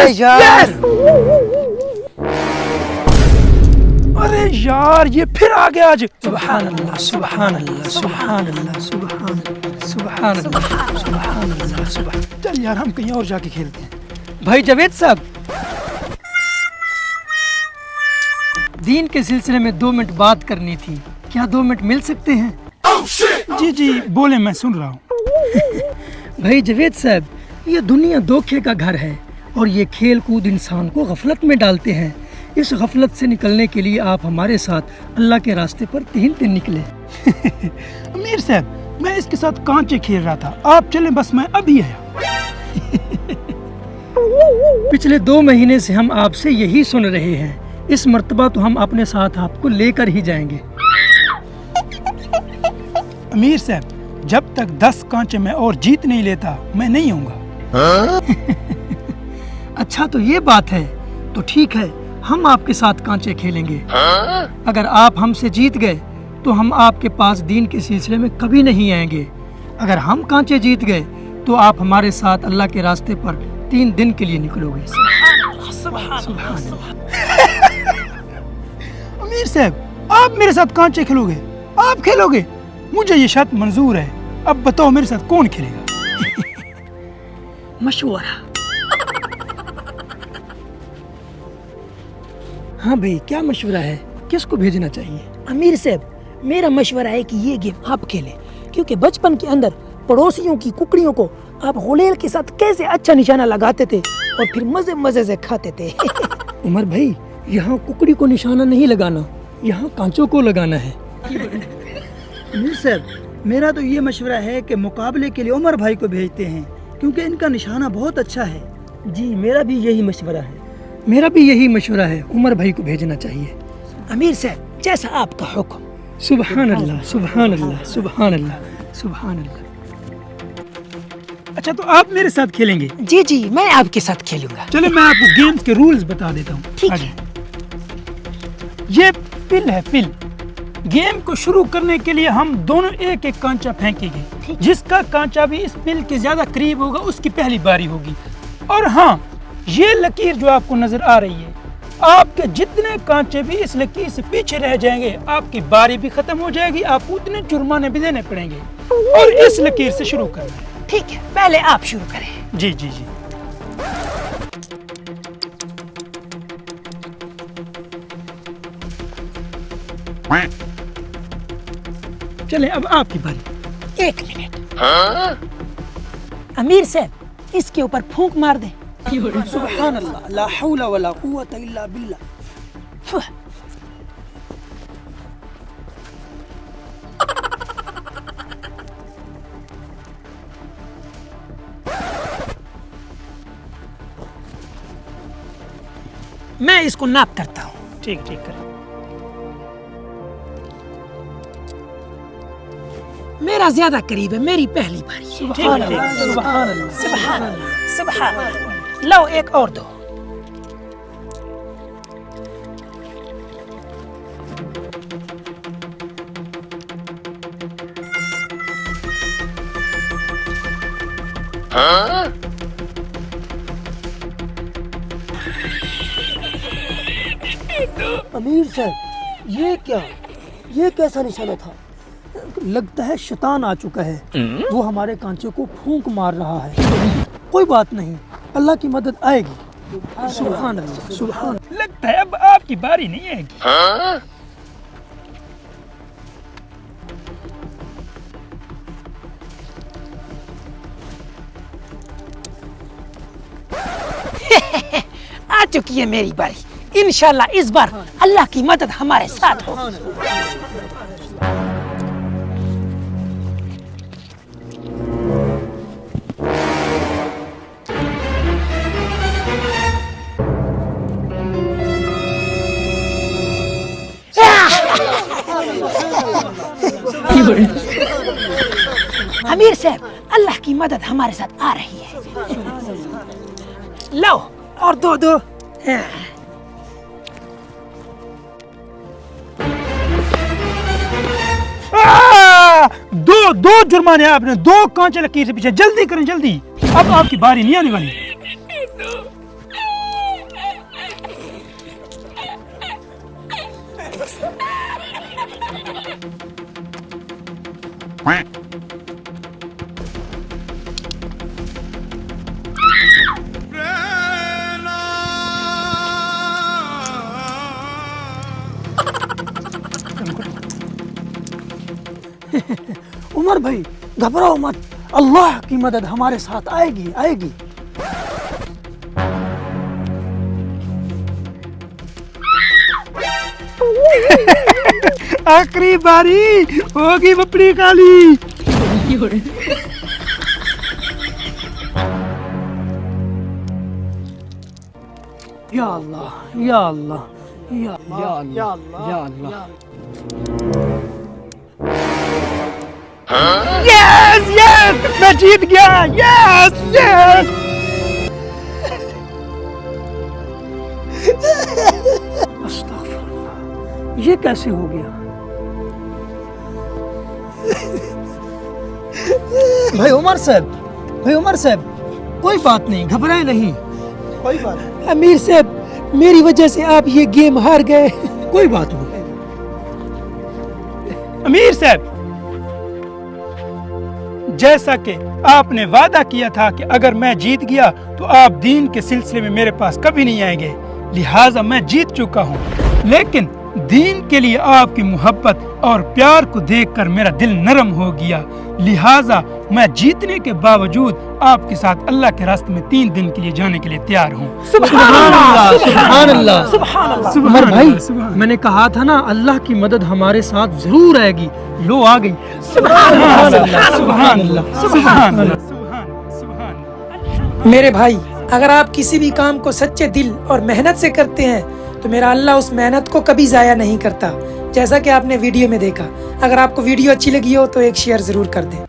यार, अरे यार ये फिर आ गया आज। सुभान अल्लाह सुभान अल्लाह सुभान अल्लाह सुभान सुभान अल्लाह सुभान अल्लाह सुभान। चल यार हम कहीं और जाके खेलते हैं। भाई जावेद साहब, दीन के सिलसिले में 2 मिनट बात करनी थी, क्या 2 मिनट मिल सकते हैं? जी जी बोले, मैं सुन रहा हूँ। भाई जावेद साहब, ये दुनिया धोखे का घर है और ये खेल कूद इंसान को गफलत में डालते हैं। इस गफलत से निकलने के लिए आप हमारे साथ अल्लाह के रास्ते पर 3 दिन निकले। अमीर साहब, मैं इसके साथ कांचे खेल रहा था, आप चलें बस मैं अभी आया। पिछले 2 महीने से हम आपसे यही सुन रहे हैं, इस मर्तबा तो हम अपने साथ आपको लेकर ही जाएंगे। अमीर साहब, जब तक 10 कांचे मैं और जीत नहीं लेता मैं नहीं आऊंगा। अच्छा तो ये बात है, तो ठीक है, हम आपके साथ कांचे खेलेंगे। अगर आप हमसे जीत गए तो हम आपके पास दीन के सिलसिले में कभी नहीं आएंगे। अगर हम कांचे जीत गए तो आप हमारे साथ अल्लाह के रास्ते पर 3 दिन के लिए निकलोगे। अमीर साहब, आप मेरे साथ कांचे खेलोगे? आप खेलोगे? मुझे ये शर्त मंजूर है। अब बताओ मेरे साथ कौन खेलेगा? मशवरा। हाँ भाई, क्या मशवरा है? किसको भेजना चाहिए? अमीर साहब, मेरा मशवरा है कि ये गेम आप खेलें, क्योंकि बचपन के अंदर पड़ोसियों की कुकड़ियों को आप गुलेल के साथ कैसे अच्छा निशाना लगाते थे और फिर मजे मजे से खाते थे। उमर भाई, यहाँ कुकड़ी को निशाना नहीं लगाना, यहाँ कांचों को लगाना है। अमीर साहब, मेरा तो ये मशवरा है कि मुकाबले के लिए उमर भाई को भेजते हैं, क्योंकि इनका निशाना बहुत अच्छा है। जी, मेरा भी यही मशवरा है। मेरा भी यही मशवरा है, उमर भाई को भेजना चाहिए। अमीर साहब, जैसा आपका हुक्म। सुभान अल्लाह सुभान अल्लाह सुभान अल्लाह सुभान अल्लाह। अच्छा तो आप मेरे साथ खेलेंगे? जी जी, मैं आपके साथ खेलूंगा। चलो मैं आपको गेम्स के रूल्स बता देता हूँ। ठीक है। ये पिल है, पिल। गेम को शुरू करने के लिए हम दोनों एक एक कांचा फेंकेंगे। जिसका कांचा भी इस पिल के ज्यादा करीब होगा उसकी पहली बारी होगी। और हाँ, ये लकीर जो आपको नजर आ रही है, आपके जितने कांचे भी इस लकीर से पीछे रह जाएंगे आपकी बारी भी खत्म हो जाएगी, आपको उतने जुर्माने भी देने पड़ेंगे। और इस लकीर से शुरू करना है। ठीक है, पहले आप शुरू करें। जी जी जी। चले अब आपकी बारी। 1 मिनट। अमीर साहब, इसके ऊपर फूंक मार दें। सुभान अल्लाह, ला हौला वला कुव्वता इल्ला बिल्लाह। मैं इसको नाप करता हूँ। ठीक ठीक करें। मेरा ज्यादा करीब है, मेरी पहली बारी। सुभान अल्लाह सुभान अल्लाह सुभान अल्लाह सुभान अल्लाह। लो एक और दो। अमीर साहब, ये क्या, ये कैसा निशाना था? लगता है शैतान आ चुका है, वो हमारे कांचों को फूंक मार रहा है। कोई बात नहीं, अल्लाह की मदद आएगी। सुभान अल्लाह सुभान। लगता है अब आपकी बारी नहीं आएगी। आ चुकी है मेरी बारी। इंशाल्लाह इस बार अल्लाह की मदद हमारे साथ हो। अमीर साहब, अल्लाह की मदद हमारे साथ आ रही है। लो और दो दो। दो जुर्माने आपने, 2 कांचे लकीर से पीछे। जल्दी करें जल्दी, अब आपकी बारी नहीं आने वाली। उमर भाई घबराओ मत, अल्लाह की मदद हमारे साथ आएगी आएगी। आखिरी बारी होगी बपड़ी काली। या अल्लाह या अल्लाह या अल्लाह या अल्लाह या अल्लाह। यस यस, मैं जीत गया। Yes yes. अस्तगफुरुल्लाह, ये कैसे हो गया? भाई उमर साहब कोई बात नहीं, घबराए नहीं, कोई बात नहीं। अमीर साहब, मेरी वजह से आप ये गेम हार गए। कोई बात नहीं। अमीर साहब, जैसा कि आपने वादा किया था कि अगर मैं जीत गया तो आप दीन के सिलसिले में मेरे पास कभी नहीं आएंगे, लिहाजा मैं जीत चुका हूँ। लेकिन दीन के लिए आपकी मोहब्बत और प्यार को देखकर मेरा दिल नरम हो गया, लिहाजा मैं जीतने के बावजूद आपके साथ अल्लाह के रास्ते में 3 दिन के लिए जाने के लिए तैयार हूँ। सुभान अल्लाह, सुभान अल्लाह, सुभान अल्लाह। उमर भाई, सुभान मैंने कहा था ना अल्लाह की मदद हमारे साथ जरूर आएगी, लो आ गई। सुभान अल्लाह, सुभान अल्लाह, सुभान अल्लाह, सुभान। मेरे भाई, अगर आप किसी भी काम को सच्चे दिल और मेहनत से करते हैं तो मेरा अल्लाह उस मेहनत को कभी ज़ाया नहीं करता, जैसा कि आपने वीडियो में देखा। अगर आपको वीडियो अच्छी लगी हो तो एक शेयर ज़रूर कर दें।